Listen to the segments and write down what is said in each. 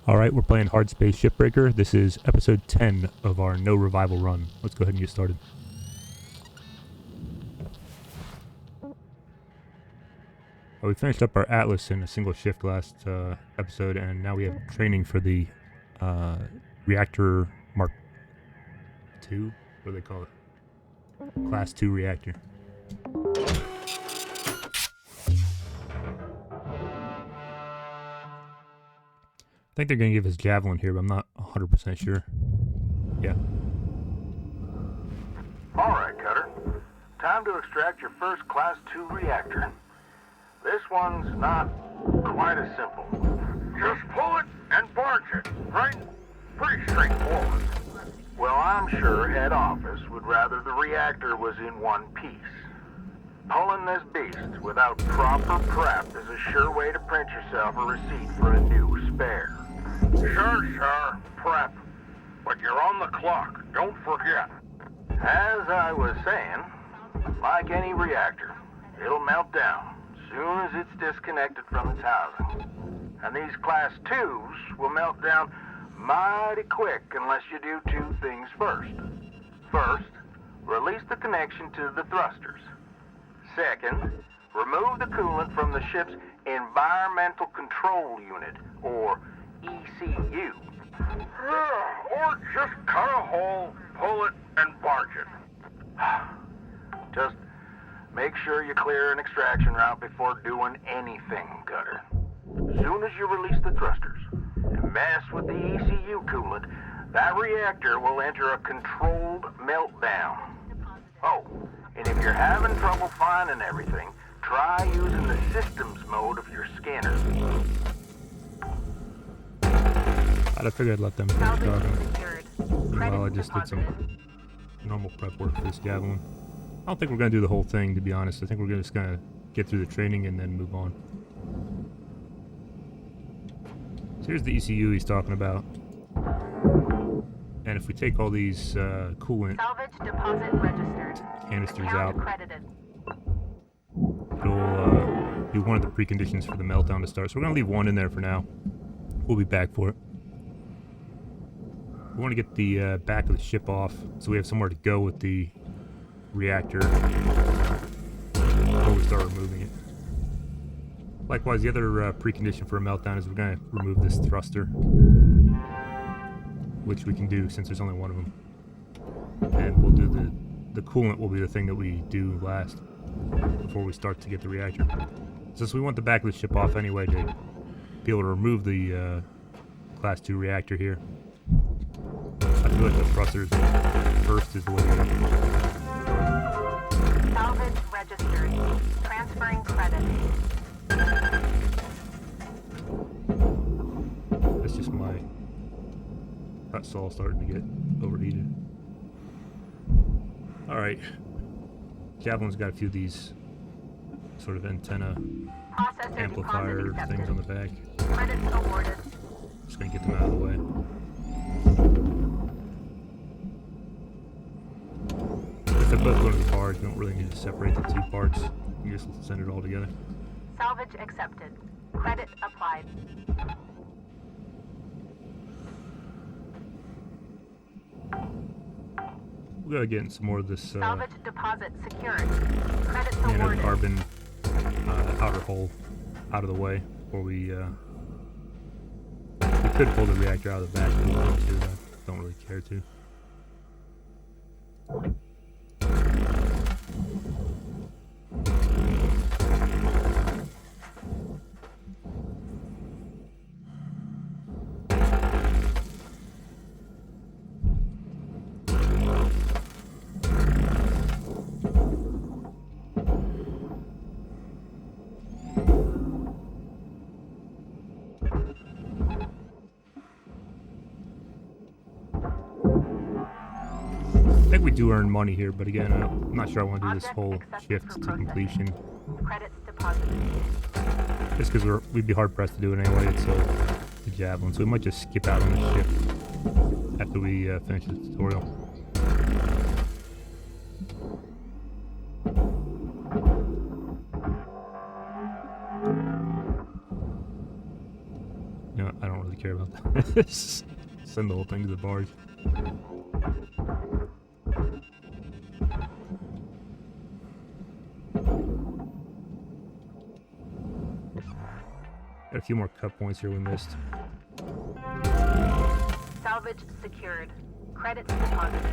Alright, we're playing Hardspace Shipbreaker. This is episode 10 of our no revival run. Let's go ahead and get started. Well, we finished up our Atlas in a single shift last episode, and now we have training for the Reactor Mark II? What do they call it? Class 2 reactor. I think they're going to give us Javelin here, but I'm not 100% sure. Yeah. Alright, Cutter. Time to extract your first Class 2 reactor. This one's not quite as simple. Just pull it and barge it, right? Pretty straightforward. Well, I'm sure head office would rather the reactor was in one piece. Pulling this beast without proper prep is a sure way to print yourself a receipt for a new spare. Sure, prep. But you're on the clock, don't forget. As I was saying, like any reactor, it'll melt down as soon as it's disconnected from its housing. And these Class 2s will melt down mighty quick unless you do two things first. First, release the connection to the thrusters. Second, remove the coolant from the ship's Environmental Control Unit, or ECU. Or just cut a hole, pull it, and barge it. Just make sure you clear an extraction route before doing anything, Cutter. As soon as you release the thrusters and mess with the ECU coolant, that reactor will enter a controlled meltdown. Oh, and if you're having trouble finding everything, try using the systems mode of your scanner. I figured I'd let them finish talking. Meanwhile, I just did some normal prep work for this Javelin. I don't think we're going to do the whole thing, to be honest. I think we're just going to get through the training and then move on. So here's the ECU he's talking about. And if we take all these coolant salvage deposit registered. Canisters Account out, accredited. it'll be one of the preconditions for the meltdown to start. So we're going to leave one in there for now. We'll be back for it. We want to get the back of the ship off so we have somewhere to go with the reactor before we start removing it. Likewise, the other precondition for a meltdown is we're going to remove this thruster, which we can do since there's only one of them. And we'll do the coolant will be the thing that we do last before we start to get the reactor. Since we want the back of the ship off anyway to be able to remove the Class 2 reactor here. I feel like the thrusters first is the way to go. Salvage registered. Transferring credit. That's just my hot saw starting to get overheated. Alright. Javelin's got a few of these sort of antenna Processor amplifier deposit things on the back. Credits awarded. Just gonna get them out of the way. If they're both going to the cars, you don't really need to separate the two parts. You just send it all together. Salvage accepted. Credit applied. We're gonna get some more of this Salvage deposit secured. Credits awarded. nanocarbon outer hull out of the way before we could pull the reactor out of the back if we wanted to. I don't really care to. I think we do earn money here, but again, I'm not sure I want to do this whole shift to completion. Credits deposited. Just because we'd be hard pressed to do it anyway. It's the Javelin, so we might just skip out on the shift after we finish the tutorial. You know, I don't really really care about that. Send the whole thing to the barge. Got a few more cut points here we missed. Salvage secured. Credits deposited.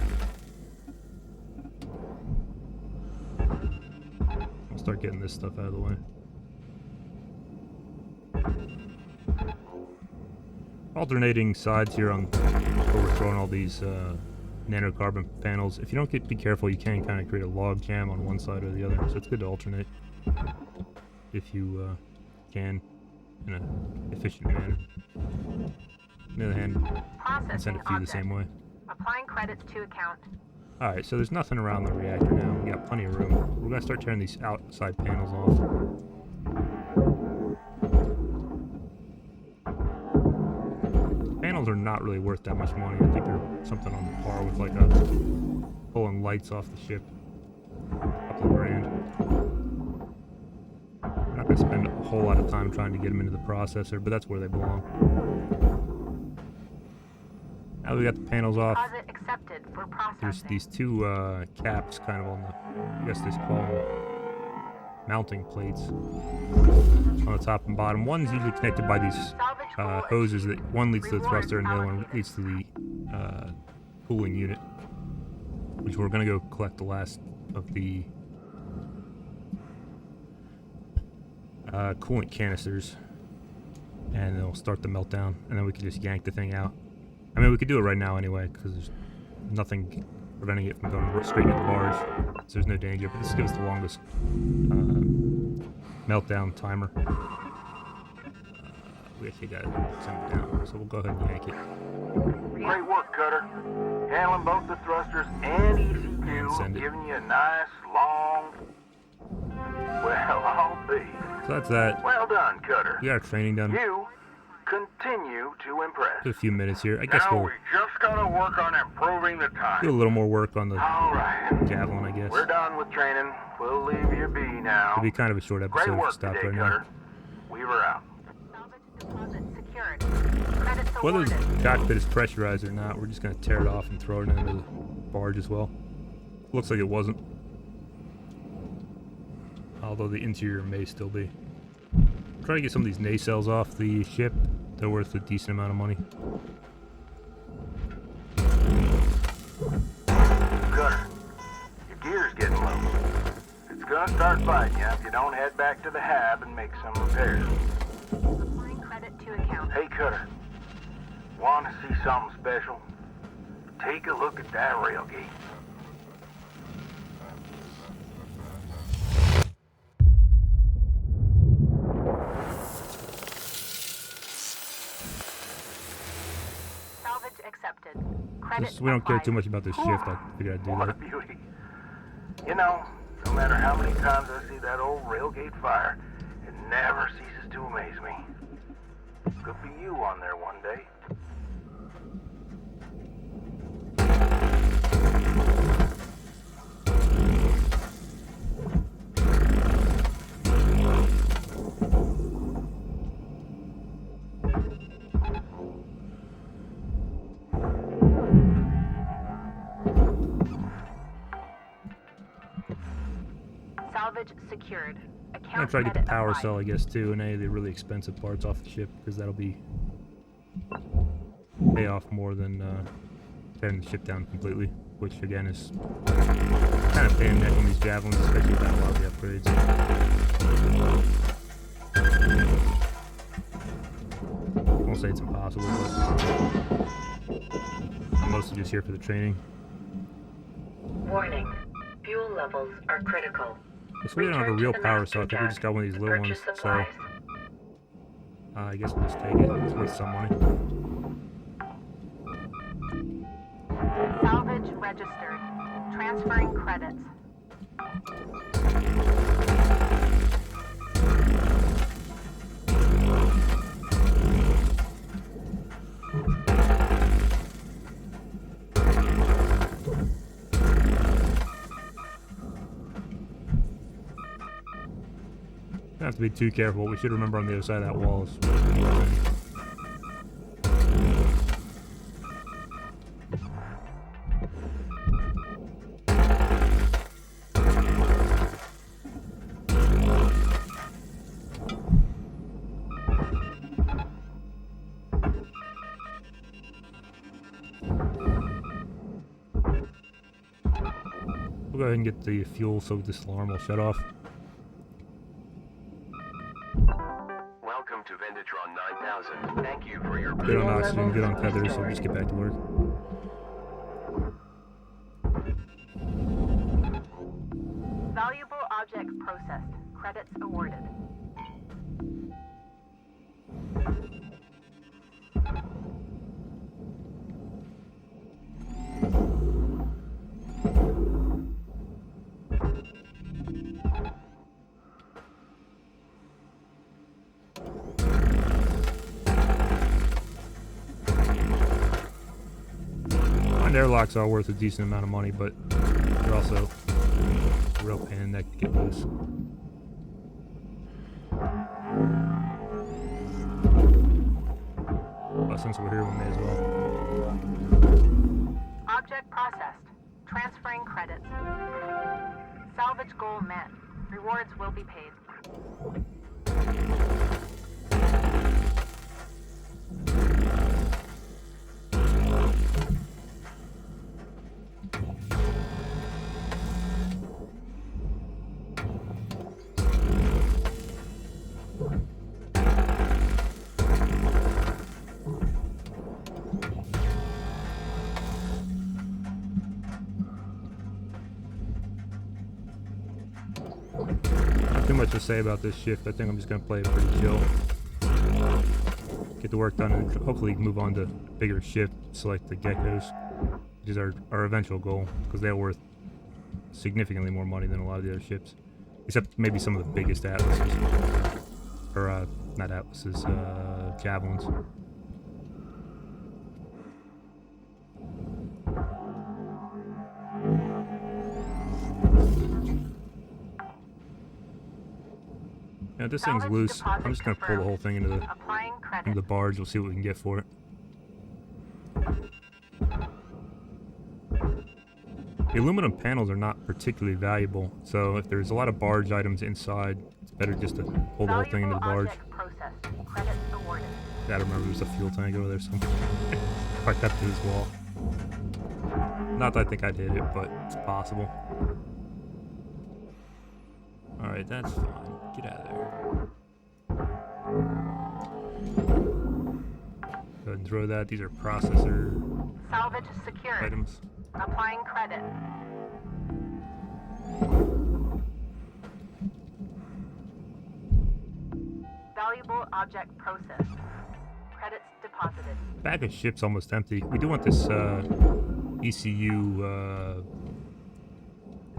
I'll start getting this stuff out of the way. Alternating sides here on where we're throwing all these nanocarbon panels. If you don't be careful, you can kind of create a log jam on one side or the other. So it's good to alternate if you can in an efficient manner. On the other hand, I'd send it to you the same way. Applying credits to account. Alright, so there's nothing around the reactor now. We got plenty of room. We're gonna start tearing these outside panels off. Panels are not really worth that much money. I think they're something on par with like pulling lights off the ship. A couple of grand. I'm not gonna spend a whole lot of time trying to get them into the processor, but that's where they belong. Now we got the panels off. Deposit accepted for processing. There's these two caps kind of on the, I guess they call them mounting plates on the top and bottom. One's usually connected by these hoses. That one leads to the thruster and the other one leads to the cooling unit, which we're going to go collect the last of the coolant canisters, and then we'll start the meltdown, and then we can just yank the thing out. I mean, we could do it right now anyway, because there's nothing preventing it from going straight into the barge, so there's no danger, but this gives the longest meltdown timer. We actually got to send it down, so we'll go ahead and yank it. Great work, Cutter. Handling both the thrusters and ECQ, Send it. giving you a nice, long... Well, I'll be. So that's that. Well done, Cutter. We got our training done. You continue to impress. Just a few minutes here. I guess Now we'll we just gotta work on improving the time. do a little more work on the All right. javelin, I guess. We're done with training. We'll leave you be now. It'll be kind of a short Great episode if we work stop today, right Cutter. now. Weaver out. Salvage deposit secured. Credits Whether awarded. the cockpit is pressurized or not, we're just going to tear it off and throw it into the barge as well. Looks like it wasn't. Although the interior may still be. Try to get some of these nacelles off the ship. They're worth a decent amount of money. Cutter, your gear's getting low. It's gonna start biting you if you don't head back to the hab and make some repairs. Applying credit to account. Hey, Cutter, want to see something special? Take a look at that railgate. Salvage accepted. Credits Just, we don't care applied. too much about this shift. I figured I'd do What a that. beauty. You know, no matter how many times I see that old railgate fire, it never ceases to amaze me. Could be you on there one day. Salvage secured. I'm Account gonna try to get the credit power applied. cell, I guess, too, and any of the really expensive parts off the ship, because that'll be pay off more than tearing the ship down completely, which again is kind of pain in the neck on these javelins, especially without a lot of the upgrades. I won't say it's impossible, but I'm mostly just here for the training. Warning. Fuel levels are critical. So we don't have a Return to real the power master cell. I think we deck just got one of these to little ones, purchase so supplies. I guess we'll just take it. It's worth some money. Salvage registered. Transferring credits. Don't have to be too careful. We should remember on the other side of that wall is We'll go ahead and get the fuel so this alarm will shut off. Welcome to Venditron 9000. Thank you for your Good on oxygen, good on feathers, so we'll just get back to work. Valuable objects processed. Credits awarded. And airlocks are worth a decent amount of money, but they're also a real pain in the neck to get loose. Well, since we're here, we may as well. Object processed. Transferring credits. Salvage goal met. Rewards will be paid. Not too much to say about this shift. I think I'm just going to play it pretty chill. Get the work done and hopefully move on to bigger shifts like the geckos, which is our eventual goal, because they're worth significantly more money than a lot of the other ships. Except maybe some of the biggest atlases. Or, not atlases, javelins. Now, if this thing's Salvage loose, deposit I'm just going to pull the whole thing into Applying the credits. barge. We'll see what we can get for it. The aluminum panels are not particularly valuable, so if there's a lot of barge items inside, it's better just to pull the whole thing into the barge. Object processed. Credits awarded. I remember there's a fuel tank over there somewhere. If I cut through this wall. Not that I think I'd hit it, but it's possible. Alright, that's fine. Get out of there. Go ahead and throw that. These are processor Salvage secured. items. Applying credit. Valuable object processed. Credits deposited. Bag of ship's almost empty. We do want this ECU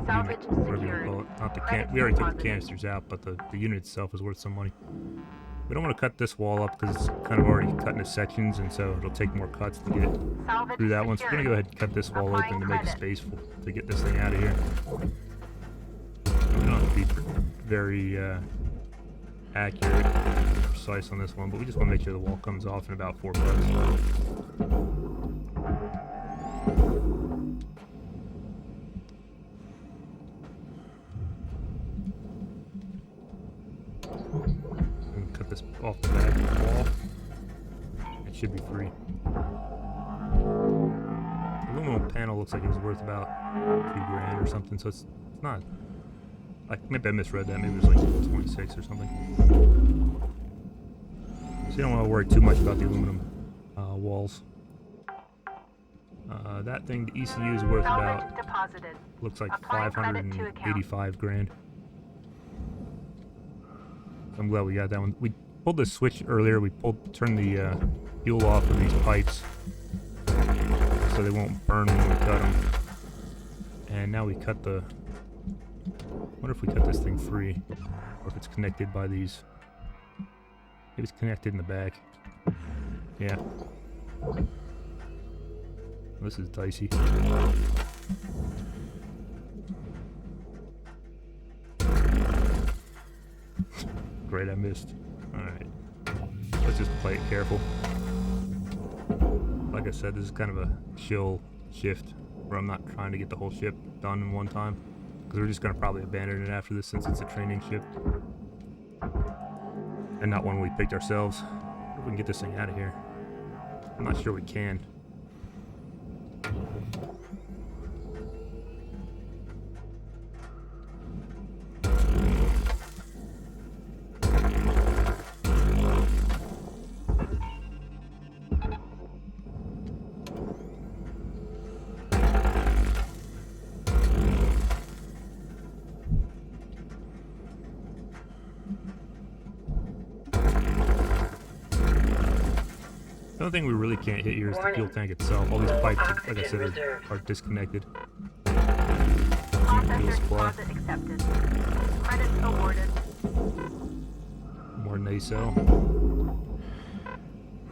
Salvage unit, whatever you secured. call it. Not the Credits we already took the deposited. canisters out, but the unit itself is worth some money. We don't want to cut this wall up because it's kind of already cut into sections, and so it'll take more cuts to get Salvage through that one. So we're secured. gonna go ahead and cut this wall Applying open to make credit. space to get this thing out of here. We don't have to be very accurate, precise on this one, but we just want to make sure the wall comes off in about 4 cuts. And cut this off the back of the wall. It should be free. The aluminum panel looks like it was worth about $2,000 or something, so it's not. Like, maybe I misread that. Maybe it was like 26 or something. So you don't want to worry too much about the aluminum walls. That thing, the ECU is worth Salvage about, deposited. looks like Applying credit to account. $585,000. I'm glad we got that one. We pulled this switch earlier. We turned the fuel off of these pipes so they won't burn when we cut them. And now we cut the. I wonder if we cut this thing free, or if it's connected by these. Maybe it's connected in the back. Yeah. This is dicey. Great, I missed. Alright. Let's just play it careful. Like I said, this is kind of a chill shift where I'm not trying to get the whole ship done in one time. Because we're just going to probably abandon it after this since it's a training ship. And not one we picked ourselves. If we can get this thing out of here. I'm not sure we can. The only thing we really can't hit here is the Warning. fuel tank itself. All these Low pipes, like I oxygen said, reserves. are disconnected. Processor supply. deposit accepted. Credits awarded. More nacelle.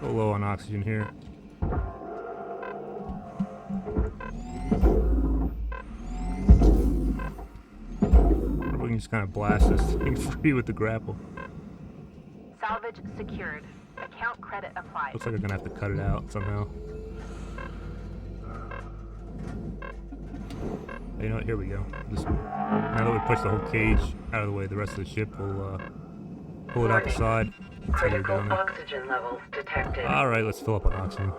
A little low on oxygen here. Or we can just kind of blast this thing free with the grapple. Salvage secured. Account credit applied. Looks like I'm gonna have to cut it out somehow. You know what? Here we go. Just, now that we push the whole cage out of the way, the rest of the ship will pull it out the side. Set her Critical down there. oxygen levels detected. Alright, let's fill up on oxygen.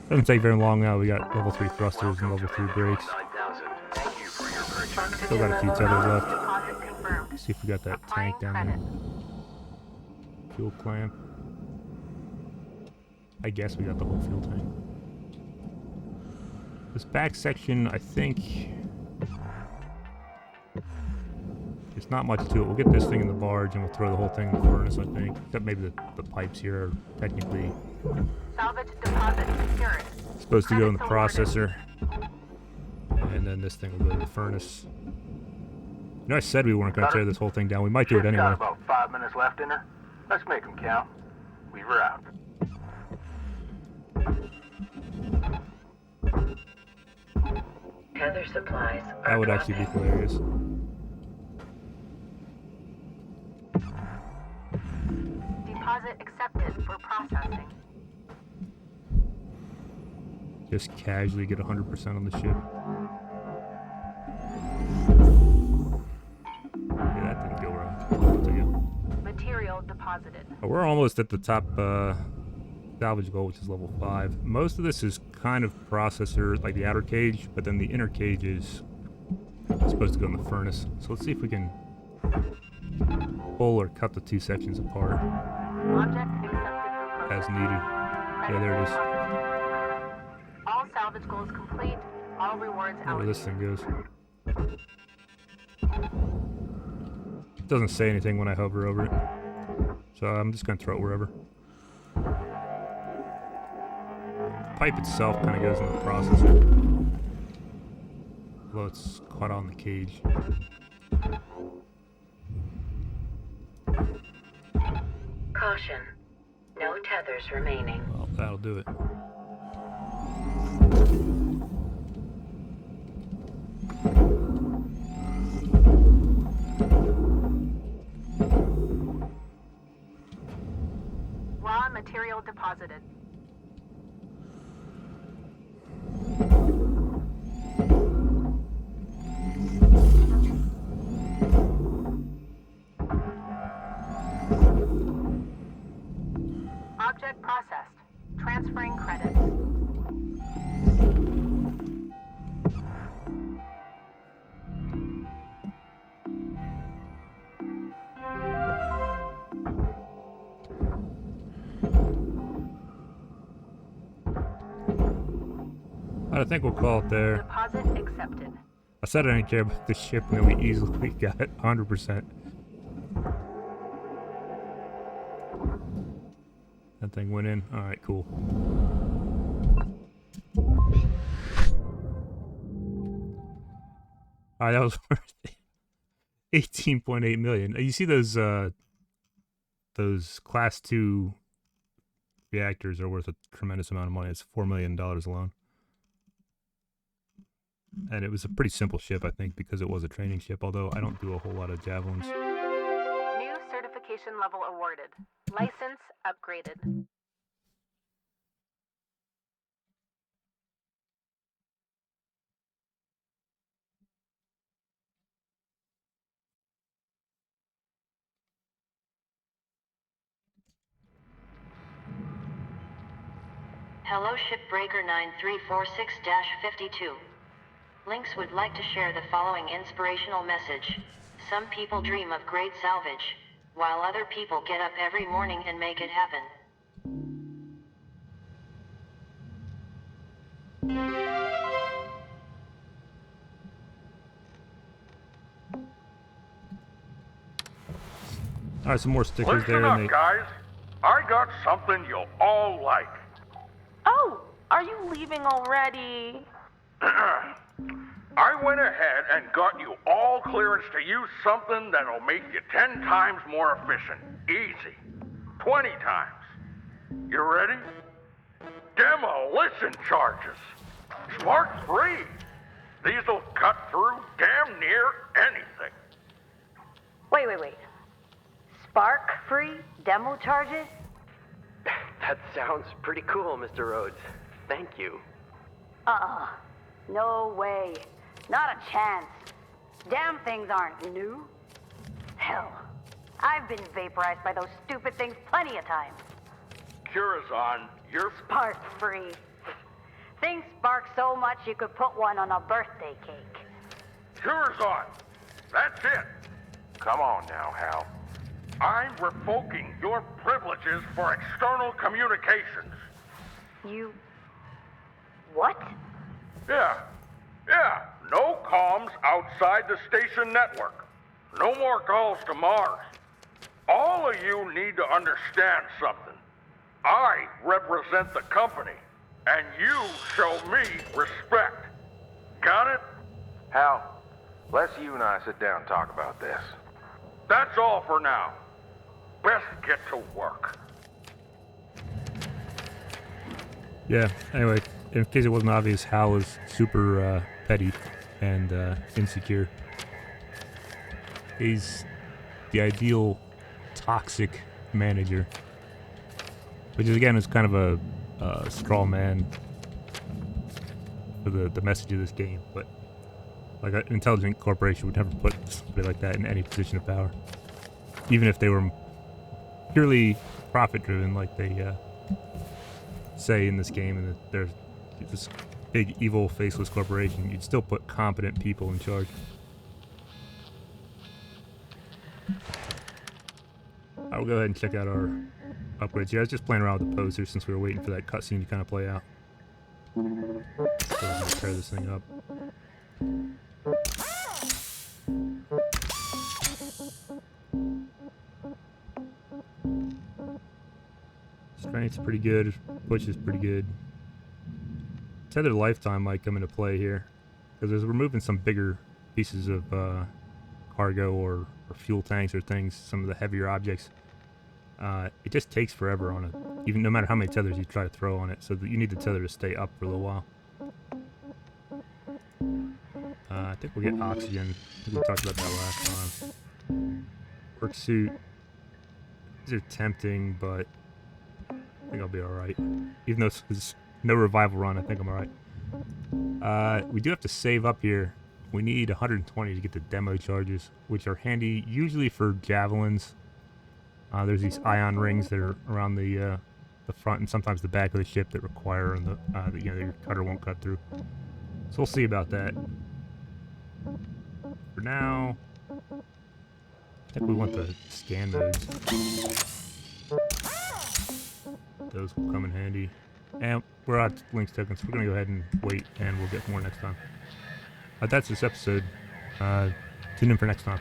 Doesn't take very long now. We got level 3 thrusters and level 3 brakes. 9000. Thank you for your purchase. Still got a few tethers left. Deposit confirmed. See if we got that Applying tank down credit. there. Fuel clamp. I guess we got the whole fuel tank. This back section, I think... There's not much to it. We'll get this thing in the barge and we'll throw the whole thing in the furnace, I think. Except maybe the pipes here are technically Salvage deposit secured. supposed to go in the Credits awarded. processor. And then this thing will go to the furnace. You know, I said we weren't going to tear this whole thing down. We might do it Ship's anyway. got about 5 minutes left in her. Let's make them count. Weaver out. Tether supplies are That would actually be hilarious. Deposit accepted for processing. Just casually get 100% on the ship. Yeah, that didn't go wrong. That's okay. Material deposited. We're almost at the top salvage goal, which is level 5. Most of this is kind of processor, like the outer cage, but then the inner cage is supposed to go in the furnace. So let's see if we can pull or cut the two sections apart Object accepted for as processing. needed. Yeah, there it is. All salvage goals complete. All rewards Where allocated. this thing goes. It doesn't say anything when I hover over it. So I'm just going to throw it wherever. The pipe itself kind of goes in the processor. Although it's caught on the cage. Caution. No tethers remaining. Well, that'll do it. Raw material deposited. Object processed. Transferring credits. I think we'll call it there. Deposit accepted. I said I didn't care about the ship, and then we easily got 100%. That thing went in. Alright, cool. Alright, that was worth 18.8 million. You see those class 2 reactors are worth a tremendous amount of money. It's $4 million alone. And it was a pretty simple ship, I think, because it was a training ship, although I don't do a whole lot of javelins. New certification level awarded. License upgraded. Hello Shipbreaker 9346-52. Lynx would like to share the following inspirational message. Some people dream of great salvage, while other people get up every morning and make it happen. Alright, some more stickers Listen there. up, And guys. I got something you'll all like. Oh, are you leaving already? I went ahead and got you all clearance to use something that'll make you 10 times more efficient. Easy. 20 times. You ready? Demolition charges. Spark free. These'll cut through damn near anything. Wait. Spark-free demo charges? That sounds pretty cool, Mr. Rhodes. Thank you. No way. Not a chance. Damn things aren't new. Hell, I've been vaporized by those stupid things plenty of times. Curazon, you're... Spark-free. Things spark so much you could put one on a birthday cake. Curazon! That's it! Come on now, Hal. I'm revoking your privileges for external communications. You... what? Yeah. No comms outside the station network. No more calls to Mars. All of you need to understand something. I represent the company, and you show me respect. Got it? Hal, let's you and I sit down and talk about this. That's all for now. Best get to work. yeah, anyway, in case it wasn't obvious, Hal is super petty and insecure. He's the ideal toxic manager, which is again is kind of a straw man for the message of this game. But like an intelligent corporation would never put somebody like that in any position of power, even if they were purely profit-driven, like they say in this game, and that there's this big, evil, faceless corporation. You'd still put competent people in charge. I'll go ahead and check out our upgrades here. I was just playing around with the posters since we were waiting for that cutscene to kind of play out. So I'm gonna tear this thing up. Strength's pretty good. Push is pretty good. Tethered lifetime might come into play here, because as we're moving some bigger pieces of cargo or fuel tanks or things, some of the heavier objects, it just takes forever on it, even no matter how many tethers you try to throw on it, so that you need the tether to stay up for a little while. I think we'll get oxygen. I think we talked about that last time. Work suit. These are tempting, but I think I'll be alright. Even though it's no revival run, I think I'm alright. We do have to save up here. We need 120 to get the demo charges, which are handy usually for javelins. There's these ion rings that are around the front and sometimes the back of the ship that require that your cutter won't cut through. So we'll see about that. For now, I think we want the scan modes. Those will come in handy. And we're out of links tokens, so we're going to go ahead and wait, and we'll get more next time. That's this episode. Tune in for next time.